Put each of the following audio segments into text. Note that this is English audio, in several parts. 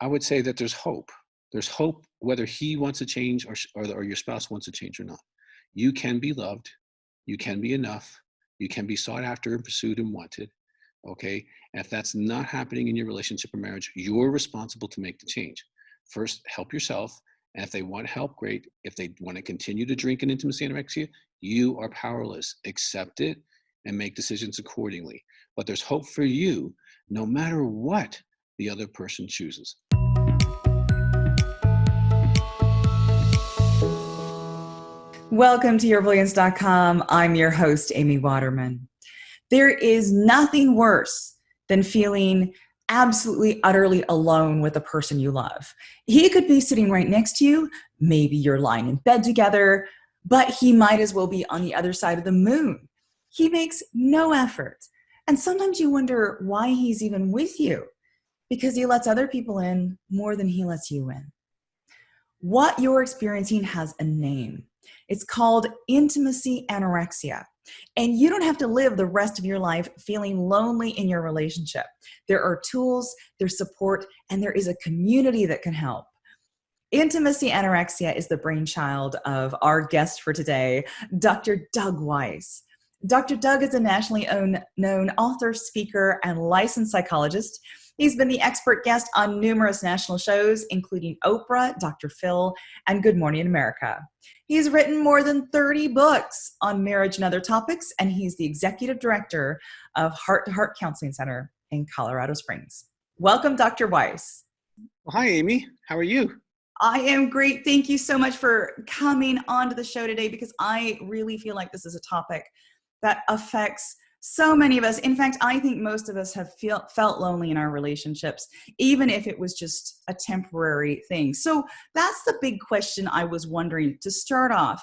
I would say that there's hope. There's hope whether he wants to change or your spouse wants to change or not. You can be loved. You can be enough. You can be sought after and pursued and wanted. Okay. And if that's not happening in your relationship or marriage, you're responsible to make the change. First, help yourself. And if they want help, great. If they want to continue to drink in intimacy anorexia, you are powerless. Accept it and make decisions accordingly. But there's hope for you no matter what the other person chooses. Welcome to yourbrilliance.com. I'm your host, Amy Waterman. There is nothing worse than feeling absolutely, utterly alone with a person you love. He could be sitting right next to you. Maybe you're lying in bed together, but he might as well be on the other side of the moon. He makes no effort. And sometimes you wonder why he's even with you, because he lets other people in more than he lets you in. What you're experiencing has a name. It's called intimacy anorexia. And you don't have to live the rest of your life feeling lonely in your relationship. There are tools, there's support, and there is a community that can help. Intimacy anorexia is the brainchild of our guest for today, Dr. Doug Weiss. Dr. Doug is a nationally known author, speaker, and licensed psychologist. He's been the expert guest on numerous national shows, including Oprah, Dr. Phil, and Good Morning America. He's written more than 30 books on marriage and other topics, and he's the executive director of Heart to Heart Counseling Center in Colorado Springs. Welcome, Dr. Weiss. Well, hi, Amy. How are you? I am great. Thank you so much for coming onto the show today, because I really feel like this is a topic that affects so many of us. In fact, I think most of us have felt lonely in our relationships, even if it was just a temporary thing. So that's the big question I was wondering to start off.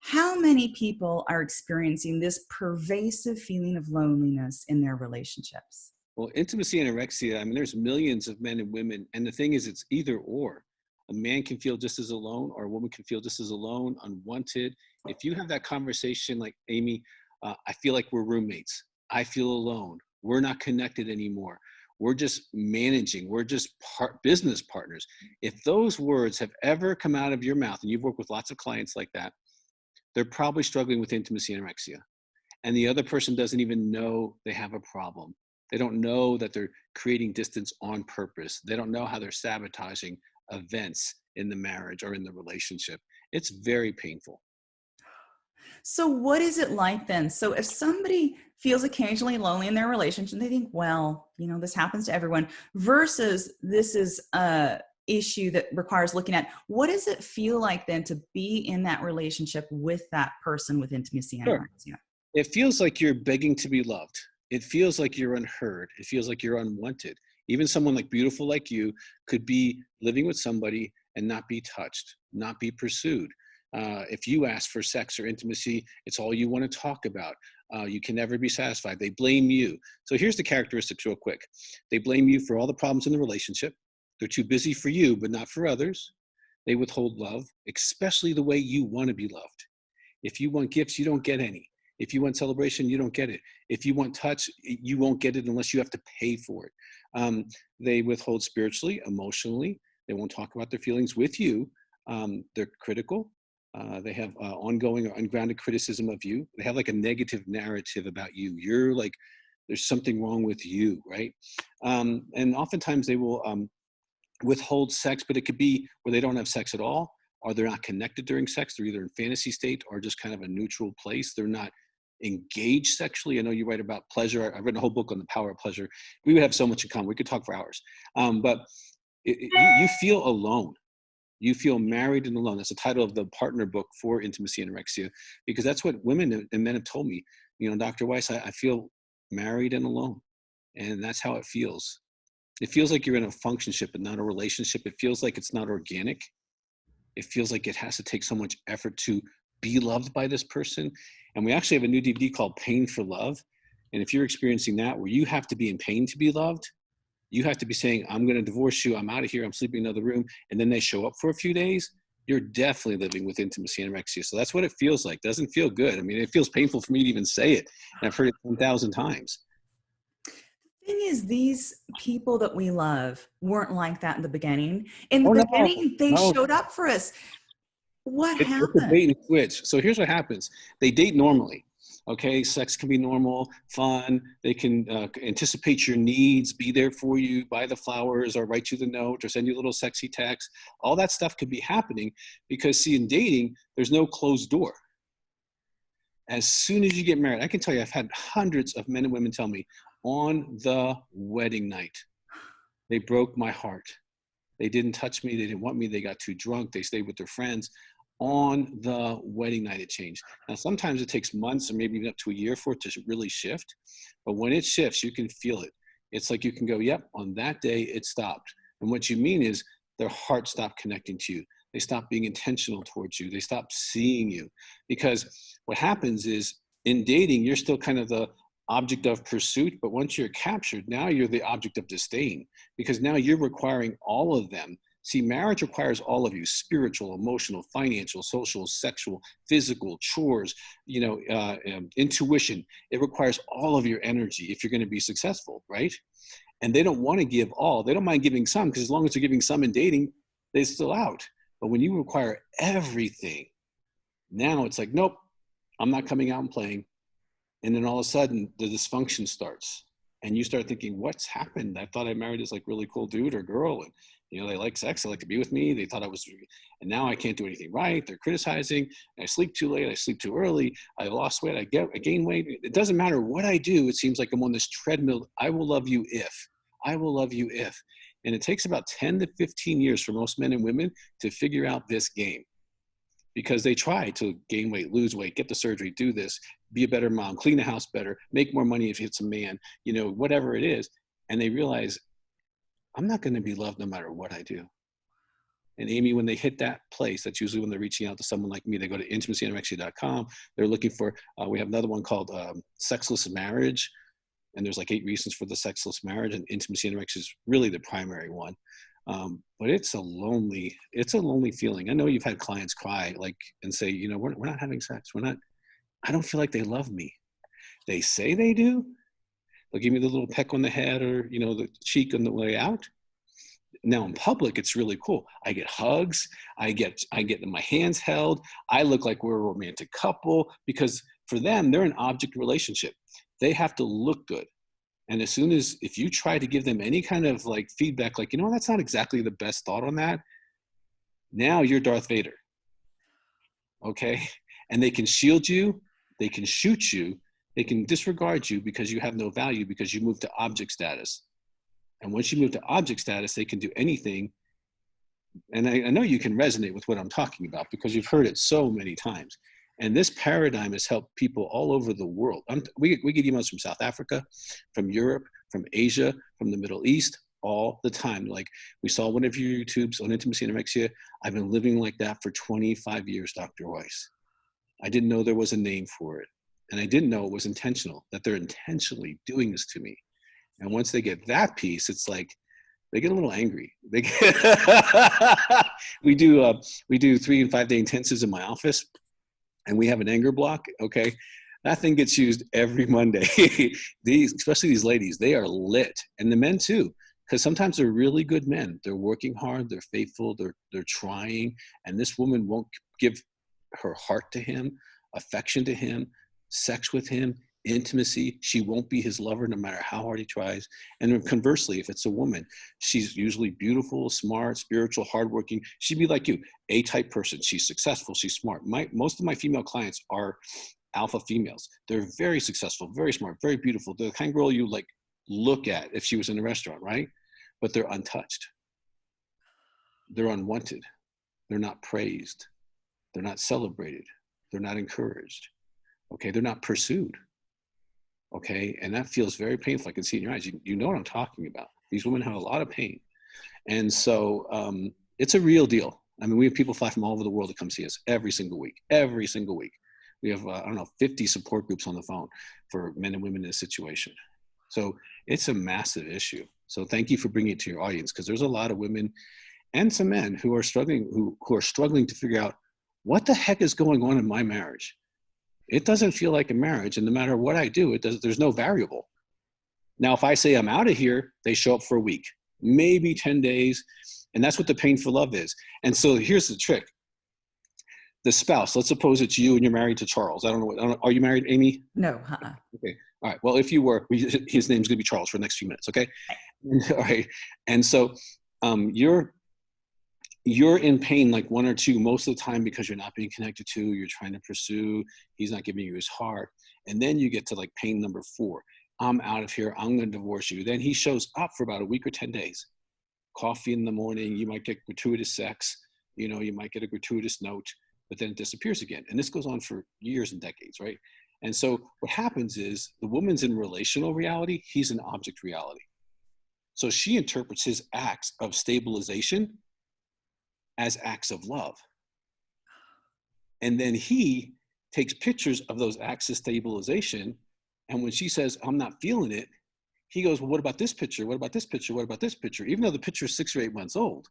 How many people are experiencing this pervasive feeling of loneliness in their relationships? Well, intimacy anorexia, I mean, there's millions of men and women. And the thing is, it's either or. A man can feel just as alone, or a woman can feel just as alone, unwanted. If you have that conversation like, Amy, I feel like we're roommates. I feel alone. We're not connected anymore. We're just managing. We're just business partners. If those words have ever come out of your mouth, and you've worked with lots of clients like that, they're probably struggling with intimacy anorexia. And the other person doesn't even know they have a problem. They don't know that they're creating distance on purpose. They don't know how they're sabotaging events in the marriage or in the relationship. It's very painful. So what is it like then? So if somebody feels occasionally lonely in their relationship, they think, well, this happens to everyone, versus this is a issue that requires looking at, what does it feel like then to be in that relationship with that person with intimacy anorexia? Sure. It feels like you're begging to be loved. It feels like you're unheard. It feels like you're unwanted. Even someone beautiful like you could be living with somebody and not be touched, not be pursued. If you ask for sex or intimacy, it's all you want to talk about. You can never be satisfied. They blame you. So here's the characteristics real quick. They blame you for all the problems in the relationship. They're too busy for you, but not for others. They withhold love, especially the way you want to be loved. If you want gifts, you don't get any. If you want celebration, you don't get it. If you want touch, you won't get it unless you have to pay for it. They withhold spiritually, emotionally. They won't talk about their feelings with you. They're critical. They have ongoing or ungrounded criticism of you. They have a negative narrative about you. You're there's something wrong with you, right? And oftentimes they will withhold sex, but it could be where they don't have sex at all, or they're not connected during sex. They're either in fantasy state or just kind of a neutral place. They're not engaged sexually. I know you write about pleasure. I've written a whole book on the power of pleasure. We would have so much in common. We could talk for hours. But you feel alone. You feel married and alone. That's the title of the partner book for intimacy anorexia, because that's what women and men have told me. Dr. Weiss, I feel married and alone. And that's how it feels. It feels like you're in a functionship but not a relationship. It feels like it's not organic. It feels like it has to take so much effort to be loved by this person. And we actually have a new DVD called Pain for Love. And if you're experiencing that, where you have to be in pain to be loved, you have to be saying, I'm going to divorce you. I'm out of here. I'm sleeping in another room. And then they show up for a few days. You're definitely living with intimacy anorexia. So that's what it feels like. It doesn't feel good. I mean, it feels painful for me to even say it. And I've heard it 10,000 times. Thing is, these people that we love weren't like that in the beginning. In the Oh, no, beginning, they no. showed up for us. What It's a bait happened? and switch. So here's what happens. They date normally. Okay, sex can be normal, fun. They can anticipate your needs, be there for you, buy the flowers, or write you the note, or send you a little sexy text. All that stuff could be happening because, see, in dating, there's no closed door. As soon as you get married, I can tell you, I've had hundreds of men and women tell me on the wedding night, they broke my heart. They didn't touch me. They didn't want me. They got too drunk. They stayed with their friends. On the wedding night, it changed. Now, sometimes it takes months or maybe even up to a year for it to really shift. But when it shifts, you can feel it. It's like you can go, yep, on that day, it stopped. And what you mean is their heart stopped connecting to you. They stopped being intentional towards you. They stopped seeing you. Because what happens is in dating, you're still kind of the object of pursuit. But once you're captured, now you're the object of disdain because now you're requiring all of them. See, marriage requires all of you: spiritual, emotional, financial, social, sexual, physical, chores, intuition. It requires all of your energy if you're going to be successful, right? And they don't want to give all. They don't mind giving some because as long as they're giving some in dating, they're still out. But when you require everything, now it's like, nope, I'm not coming out and playing. And then all of a sudden the dysfunction starts and you start thinking, what's happened? I thought I married this like really cool dude or girl. And, they like sex. They like to be with me. They thought I was, and now I can't do anything right. They're criticizing. I sleep too late. I sleep too early. I lost weight. I gain weight. It doesn't matter what I do. It seems like I'm on this treadmill. I will love you if, I will love you if. And it takes about 10 to 15 years for most men and women to figure out this game. Because they try to gain weight, lose weight, get the surgery, do this, be a better mom, clean the house better, make more money if it's a man, whatever it is. And they realize, I'm not going to be loved no matter what I do. And Amy, when they hit that place, that's usually when they're reaching out to someone like me. They go to intimacyanorexia.com. They're looking for, we have another one called sexless marriage. And there's like 8 reasons for the sexless marriage. And intimacy anorexia is really the primary one. But it's a lonely feeling. I know you've had clients cry and say, we're not having sex. I don't feel like they love me. They say they do. They'll give me the little peck on the head or, the cheek on the way out. Now in public, it's really cool. I get hugs. I get my hands held. I look like we're a romantic couple because for them, they're an object relationship. They have to look good. And as soon as, if you try to give them any kind of feedback, that's not exactly the best thought on that. Now you're Darth Vader. Okay. And they can shield you. They can shoot you. They can disregard you because you have no value because you move to object status. And once you move to object status, they can do anything. And I know you can resonate with what I'm talking about because you've heard it so many times. And this paradigm has helped people all over the world. We get emails from South Africa, from Europe, from Asia, from the Middle East, all the time. Like we saw one of your YouTubes on intimacy anorexia. I've been living like that for 25 years, Dr. Weiss. I didn't know there was a name for it. And I didn't know it was intentional, that they're intentionally doing this to me. And once they get that piece, it's like, they get a little angry. We do 3 and 5 day intensives in my office. And we have an anger block, okay? That thing gets used every Monday. Especially these ladies, they are lit. And the men too, because sometimes they're really good men. They're working hard, they're faithful, they're trying. And this woman won't give her heart to him, affection to him, sex with him, intimacy. She won't be his lover no matter how hard he tries. And conversely, if it's a woman, she's usually beautiful, smart, spiritual, hardworking. She'd be like you, A-type person. She's successful, she's smart. Most of my female clients are alpha females. They're very successful, very smart, very beautiful. They're the kind of girl you look at if she was in a restaurant, right? But they're untouched. They're unwanted. They're not praised. They're not celebrated. They're not encouraged. Okay, they're not pursued. Okay, and that feels very painful. I can see in your eyes. You know what I'm talking about. These women have a lot of pain. And so it's a real deal. I mean, we have people fly from all over the world to come see us every single week. We have, 50 support groups on the phone for men and women in this situation. So it's a massive issue. So thank you for bringing it to your audience, because there's a lot of women and some men who are struggling, who are struggling to figure out what the heck is going on in my marriage. It doesn't feel like a marriage, and no matter what I do, there's no variable. Now, if I say I'm out of here, they show up for a week, maybe 10 days. And that's what the pain for love is. And so here's the trick. The spouse, let's suppose it's you and you're married to Charles. I don't know. Are you married, Amy? No. Okay. All right. Well, if you were, his name's going to be Charles for the next few minutes. Okay. All right. And so you're in pain like 1 or 2 most of the time because you're not being connected to, you're trying to pursue, he's not giving you his heart. And then you get to like pain number 4. I'm out of here. I'm going to divorce you. Then he shows up for about a week or 10 days. Coffee in the morning. You might get gratuitous sex. You know, you might get a gratuitous note, but then it disappears again. And this goes on for years and decades, right? And so what happens is the woman's in relational reality. He's in object reality. So she interprets his acts of stabilization as acts of love. And then he takes pictures of those acts of stabilization. And when she says, I'm not feeling it, he goes, well, what about this picture? What about this picture? What about this picture? Even though the picture is 6 or 8 months old.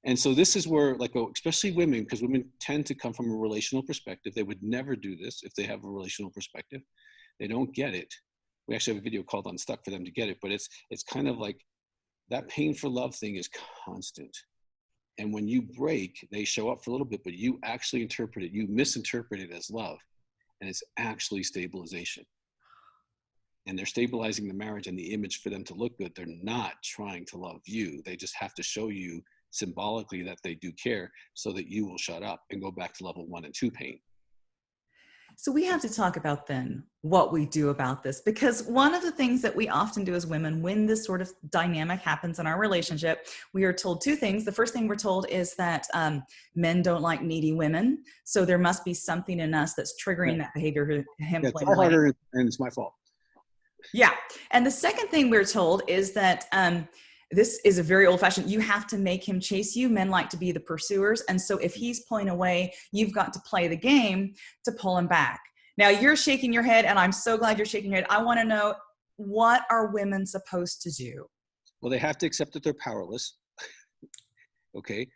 And so this is where, like, especially women, because women tend to come from a relational perspective. They would never do this if they have a relational perspective. They don't get it. We actually have a video called Unstuck for them to get it, but it's kind of like that pain for love thing is constant. And when you break, they show up for a little bit, but you actually interpret it, you misinterpret it as love, and it's actually stabilization. And they're stabilizing the marriage and the image for them to look good. They're not trying to love you. They just have to show you symbolically that they do care so that you will shut up and go back to level 1 and 2 pain. So we have to talk about then what we do about this, because one of the things that we often do as women when this sort of dynamic happens in our relationship, we are told 2 things. The first thing we're told is that men don't like needy women. So there must be something in us that's triggering that behavior. Him Try harder and it's my fault. Yeah. And the second thing we're told is that this is a very old-fashioned, you have to make him chase you. Men like to be the pursuers. And so if he's pulling away, you've got to play the game to pull him back. Now you're shaking your head, and I'm so glad you're shaking your head. I want to know, what are women supposed to do? Well, they have to accept that they're powerless. Okay.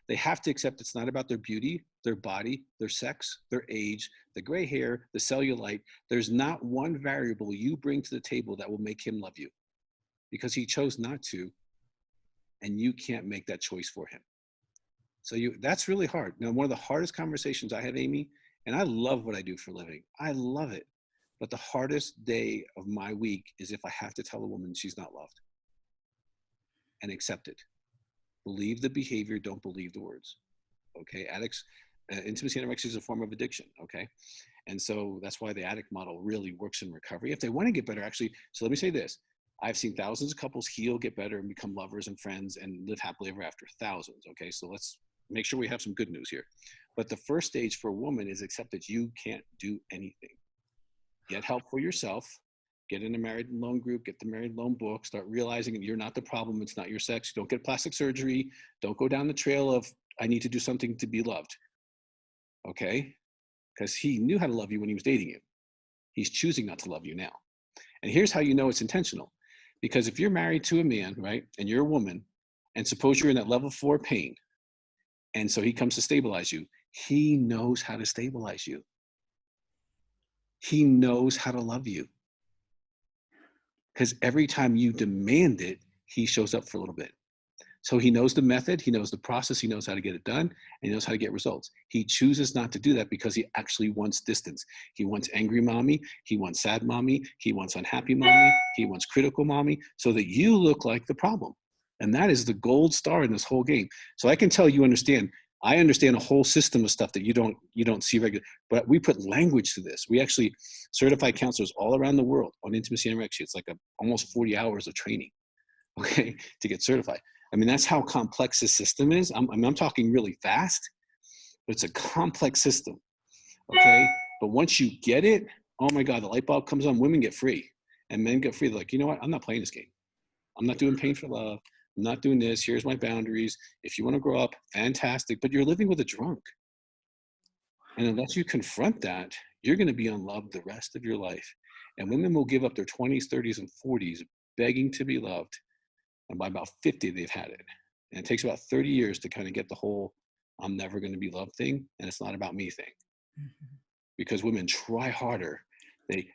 They have to accept it's not about their beauty, their body, their sex, their age, the gray hair, the cellulite. There's not one variable you bring to the table that will make him love you, because he chose not to, and you can't make that choice for him. So that's really hard. Now, one of the hardest conversations I have, Amy, and I love what I do for a living. I love it. But the hardest day of my week is if I have to tell a woman she's not loved. And accept it. Believe the behavior, don't believe the words. Okay, addicts, intimacy anorexia is a form of addiction, okay? And so that's why the addict model really works in recovery. If they want to get better, actually, so let me say this. I've seen thousands of couples heal, get better, and become lovers and friends and live happily ever after. Thousands, okay? So let's make sure we have some good news here. But the first stage for a woman is accept that you can't do anything. Get help for yourself. Get in a married loan group, get the married loan book, start realizing that you're not the problem, it's not your sex. Don't get plastic surgery. Don't go down the trail of, I need to do something to be loved. Okay? Because he knew how to love you when he was dating you. He's choosing not to love you now. And here's how you know it's intentional. Because if you're married to a man, right, and you're a woman, and suppose you're in that level 4 pain, and so he comes to stabilize you, he knows how to stabilize you. He knows how to love you. Because every time you demand it, he shows up for a little bit. So he knows the method, he knows the process, he knows how to get it done, and he knows how to get results. He chooses not to do that because he actually wants distance. He wants angry mommy, he wants sad mommy, he wants unhappy mommy, he wants critical mommy, so that you look like the problem. And that is the gold star in this whole game. So I can tell you understand, I understand a whole system of stuff that you don't see regularly, but we put language to this. We actually certify counselors all around the world on intimacy anorexia. It's like almost 40 hours of training, okay, to get certified. I mean, that's how complex this system is. I'm talking really fast, but it's a complex system, okay? But once you get it, oh my God, the light bulb comes on, women get free, and men get free. They're like, you know what? I'm not playing this game. I'm not doing pain for love. I'm not doing this. Here's my boundaries. If you want to grow up, fantastic. But you're living with a drunk. And unless you confront that, you're going to be unloved the rest of your life. And women will give up their 20s, 30s, and 40s begging to be loved. And by about 50, they've had it. And it takes about 30 years to kind of get the whole I'm never going to be loved thing. And it's not about me thing. Mm-hmm. Because women try harder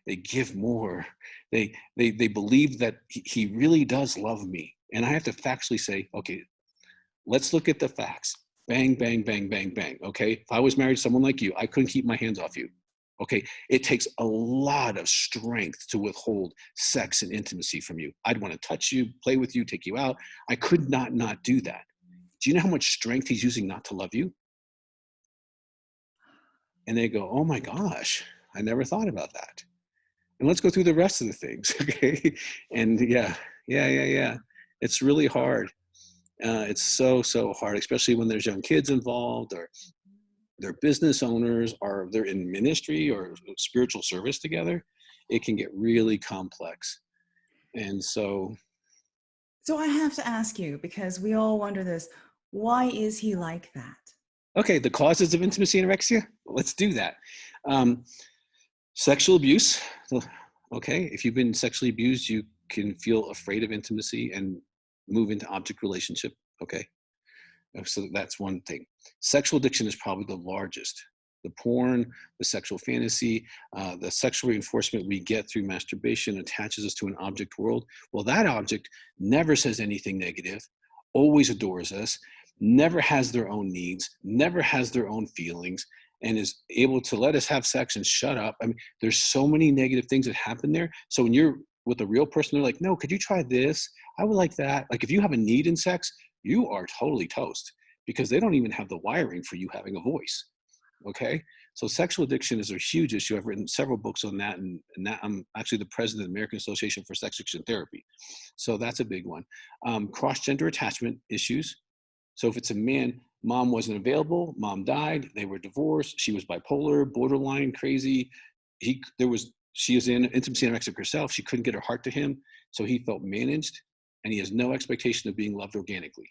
They give more. They believe that he really does love me. And I have to factually say, okay, let's look at the facts. Bang, bang, bang, bang, bang. Okay. If I was married to someone like you, I couldn't keep my hands off you. Okay. It takes a lot of strength to withhold sex and intimacy from you. I'd want to touch you, play with you, take you out. I could not do that. Do you know how much strength he's using not to love you? And they go, oh my gosh, I never thought about that. And let's go through the rest of the things. Okay. And yeah. It's really hard. It's so hard, especially when there's young kids involved, or they're business owners, or they're in ministry or spiritual service together. It can get really complex. And so I have to ask you, because we all wonder this, why is he like that? okay, the causes of intimacy anorexia, let's do that. Sexual abuse. Okay, if you've been sexually abused, you can feel afraid of intimacy and move into object relationship. Okay, so that's one thing. Sexual addiction is probably the largest. The porn, the sexual fantasy, the sexual reinforcement we get through masturbation attaches us to an object world. Well, that object never says anything negative, always adores us, never has their own needs, never has their own feelings, and is able to let us have sex and shut up. I mean, there's so many negative things that happen there. So when you're with a real person, they're like, no, could you try this? I would like that. Like if you have a need in sex, you are totally toast, because they don't even have the wiring for you having a voice. Okay. So sexual addiction is a huge issue. I've written several books on that, and that I'm actually the president of the American Association for Sex Addiction Therapy. So that's a big one. Cross-gender attachment issues. So if it's a man, mom wasn't available, mom died, they were divorced, she was bipolar, borderline, crazy. She was in intimacy anorexic herself. She couldn't get her heart to him. So he felt managed, and he has no expectation of being loved organically.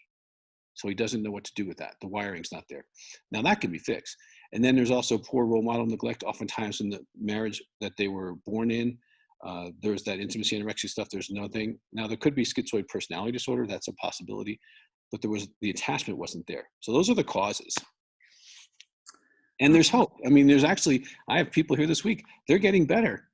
So he doesn't know what to do with that. The wiring's not there. Now that can be fixed. And then there's also poor role model neglect, oftentimes in the marriage that they were born in. There's that intimacy anorexia stuff. There's nothing. Now there could be schizoid personality disorder. That's a possibility. But the attachment wasn't there. So those are the causes. And there's hope. I mean, I have people here this week, they're getting better.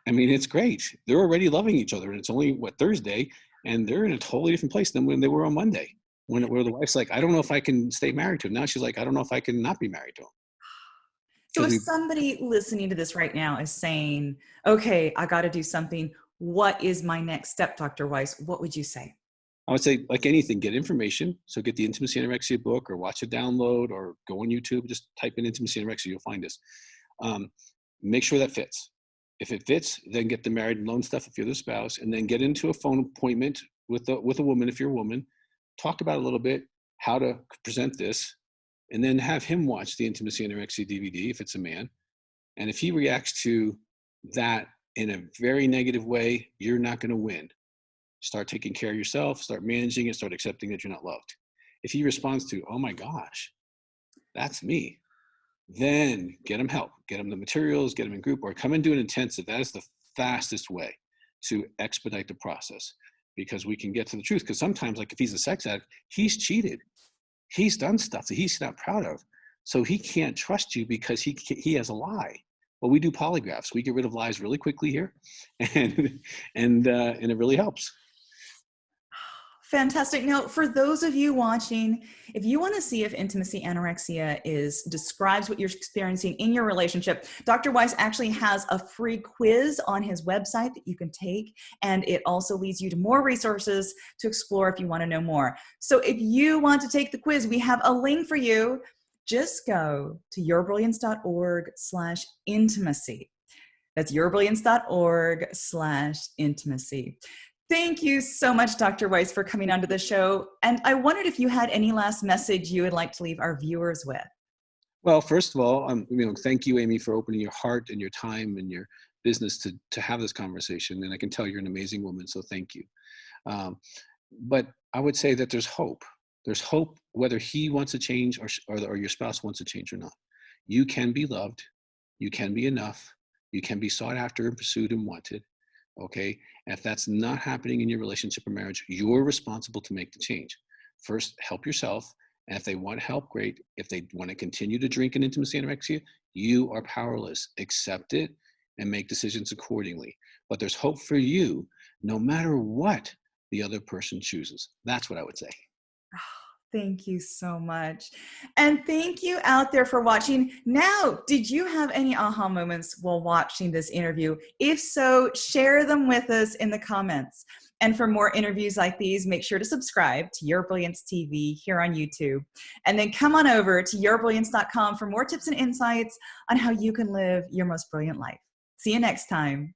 I mean, it's great. They're already loving each other, and it's only Thursday, and they're in a totally different place than when they were on Monday, where the wife's like, I don't know if I can stay married to him. Now she's like, I don't know if I can not be married to him. So if somebody listening to this right now is saying, okay, I got to do something, what is my next step, Dr. Weiss? What would you say? I would say, like anything, get information. So get the Intimacy Anorexia book, or watch a download, or go on YouTube, just type in Intimacy Anorexia, you'll find us. Make sure that fits. If it fits, then get the married and loan stuff if you're the spouse, and then get into a phone appointment with a woman if you're a woman. Talk about a little bit how to present this, and then have him watch the Intimacy Anorexia DVD if it's a man. And if he reacts to that in a very negative way, you're not going to win. Start taking care of yourself, start managing it, start accepting that you're not loved. If he responds to, oh my gosh, that's me, then get him help, get him the materials, get him in group, or come and do an intensive. That is the fastest way to expedite the process, because we can get to the truth. Because sometimes, like if he's a sex addict, he's cheated. He's done stuff that he's not proud of. So he can't trust you because he has a lie. Well, we do polygraphs. We get rid of lies really quickly here, and it really helps. Fantastic. Now, for those of you watching, if you want to see if intimacy anorexia describes what you're experiencing in your relationship, Dr. Weiss actually has a free quiz on his website that you can take, and it also leads you to more resources to explore if you want to know more. So if you want to take the quiz, we have a link for you. Just go to yourbrilliance.org/intimacy. That's yourbrilliance.org/intimacy. Thank you so much, Dr. Weiss, for coming onto the show. And I wondered if you had any last message you would like to leave our viewers with. Well, first of all, thank you, Amy, for opening your heart and your time and your business to have this conversation. And I can tell you're an amazing woman, so thank you. But I would say that there's hope. There's hope whether he wants to change or your spouse wants to change or not. You can be loved. You can be enough. You can be sought after and pursued and wanted. Okay. And if that's not happening in your relationship or marriage, you're responsible to make the change. First, help yourself. And if they want help, great. If they want to continue to drink in intimacy anorexia, you are powerless. Accept it. and make decisions accordingly. But there's hope for you no matter what the other person chooses. That's what I would say. Thank you so much. And thank you out there for watching. Now, did you have any aha moments while watching this interview? If so, share them with us in the comments. And for more interviews like these, make sure to subscribe to Your Brilliance TV here on YouTube. And then come on over to yourbrilliance.com for more tips and insights on how you can live your most brilliant life. See you next time.